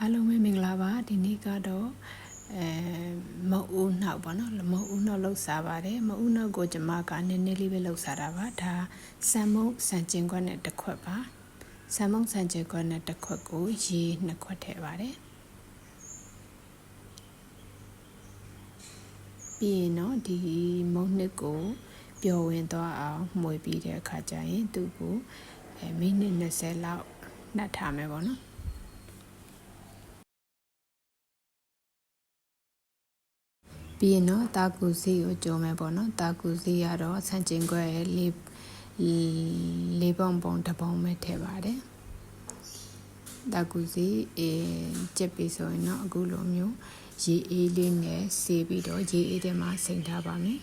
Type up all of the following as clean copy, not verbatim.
အားလုံးပဲမင်္ဂလာပါဒီနေ့ကတော့မုံဦးနှောက်ပေါ့နော်မုံဦးနှောက်လှုပ်စားပါတယ်မုံဦးနှောက်ကိုကျွန်မကနည်းနည်းလေးပဲလှုပ်စားတာပါဒါဆန်မုံဆန်ကျင်ခွက်နဲ့တစ်ခွက်ပါဆန်မုံဆန်ကျင်ခွက်နဲ့တစ်ခွက်ကိုရေ2ခွက်ထည့်ပါတယ်ပြီးရင်တော့ဒီမုံနှစ်ကိုပျော်ဝင်သွားအောင်မှွေပြီးတဲ့အခါကျရင်သူ့ကိုမိနစ်20လောက်နှက်ထားမယ်ပေါ့နော်ပြီးရင်တော့တာကူစီကိုကြုံမယ်ပေါ့နော်တာကူစီကတော့ဆန်ကျင်ခွက်ရဲ့လေးပုံတစ်ပုံပဲထည့်ပါတယ်တာကူစီကျက်ပြီးဆိုရင်တော့အခုလိုမျိုးရေအေးလေးနဲ့ဆေးပြီးတော့ရေအေးထဲမှာစိမ့်ထားပါမယ်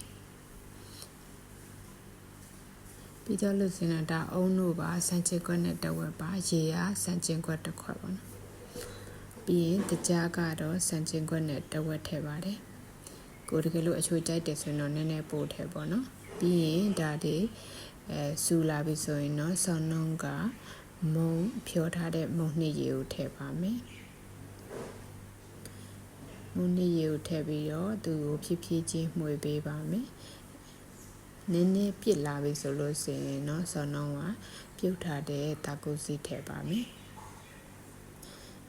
ပြီးတော့လို့ဆိုရင်ဒါအုံတို့ပါဆန်ကျင်ခွက်နဲ့တစ်ဝက်ပါရေကဆန်ကျင်ခွက်တစ်ခွက်ပေါ့နော်ပြီးရင်တကြားကတော့ဆန်ကျင်ခွက်နဲ့တစ်ဝက်ထည့်ပါတယ်ကိုတကယ်လို့အချို့ကြိုက်တယ်ဆိုရင်တော့နည်းနည်းပို့ထည့်ပေါ့နော်ပြီးရင်ဒါတွေစူလာပြီဆိုရင်တော့ဆောင်းနှုံးကမုံဖြောထားတဲ့မုံနှစ်ရေကိုထည့်ပါမယ်မုံနှစ်ရေကိုထည့်ပြီးတော့သူ့ကိုဖြည်းဖြည်းချင်းမှွေပေးပါမယ်နည်းနည်းပြစ်လာပြီဆိုလို့ဆိုရင်တော့ဆောင်းနှုံးကပြုတ်ထားတဲ့တာကူစီထည့်ပါမယ်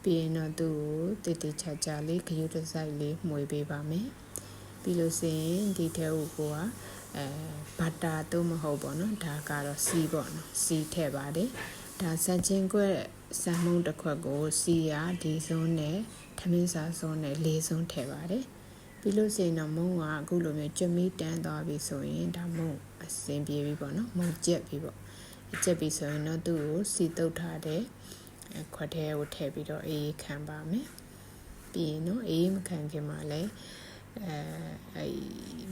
ပြီးရင်တော့သူ့ကိုတိတိကျကျလေးခရုတစ်စိုက်လေးမှွေပေးပါမယ်ပြီးလို့ဆိုရင်ဒီထဲကိုကဘတ်တာတော့မဟုတ်ပေါ့နော်ဒါကတော့စီပေါ့နော်စီထည့်ပါတယ်ဒါဆန်ချင်းခွက်ဆန်မုံတစ်ခွက်ကိုစီရဒီစုံနဲ့ထမင်းစာစုံနဲ့၄စုံထည့်ပါတယ်ပြီးလို့ဆိုရင်တော့မုံကအခုလိုမျိုးကြွမီတန်းသွားပြီဆိုရင်ဒါမုံအစင်ပြေပြီပေါ့နော်မုံကျက်ပြီပေါ့ကျက်ပြီဆိုရင်တော့သူ့ကိုစီတုတ်ထားတဲ့ခွက်ထဲကိုထည့်ပြီးတော့အေးခံပါမယ်ပြီးရင်တော့အေးမခံခင်မှာလည်း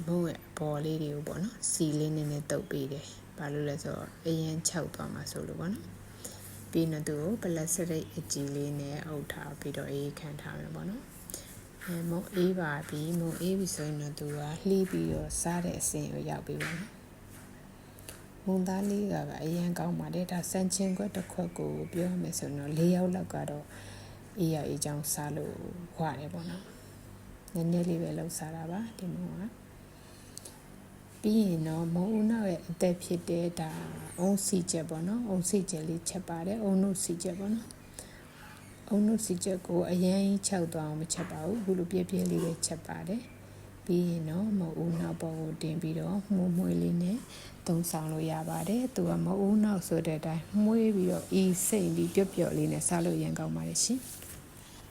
ဘုံရဲ့ဘော်လေးတွေကိုပေါ့နော်စီလေးနည်းနည်းတုပ်ပေးတယ်ဘာလို့လဲဆိုတော့အရင်ခြောက်သွားမှာဆိုလို့ပေါ့နော်ပြီးတော့သူ့ကိုပလက်စတစ်အကြည်လေးနဲ့အုပ်ထားပြီးတော့အေးခံထားမယ်ပေါ့နော်မုံအေးပါပြီမုံအေးပြီဆိုရင်တော့သူကလှီးပြီးတော့စားတဲ့အဆင့်ကိုရောက်ပြီပေါ့နော်မုံသားလေးကအရင်ကောင်းပါတယ်ဒါဆန်ချင်းခွက်တစ်ခွက်ကိုပြောရမယ်ဆိုရင်တော့၄ယောက်လောက်ကတော့အေးရအေးချောင်းစားလို့ခွာတယ်ပေါ့နော်နည်းနည်းလေးပဲလှုပ်စားတာပါဒီမုံကပြီးရင်တော့မုံဦးနောက်ရဲ့အသက်ဖြစ်တဲ့ဒါအုံစီချက်ပေါ့နော်အုံစီချက်လေးချက်ပါတယ်အုံနုစီချက်ပေါ့နော်အုံနုစီချက်ကိုအရင်ခြောက်သွားအောင်မချက်ပါဘူးအခုလိုပြည့်ပြည့်လေးပဲချက်ပါတယ်ပြီးရင်တော့မုံဦးနောက်ပေါ်ကိုတင်ပြီးတော့မွှေးလေးနဲ့သုံးဆောင်လို့ရပါတယ်သူကမုံဦးနောက်ဆိုတဲ့အတိုင်းမွှေးပြီးတော့အီစိမ့်ပြီးပျော့ပျော့လေးနဲ့စားလို့ရန်ကောင်းပါတယ်ရှင်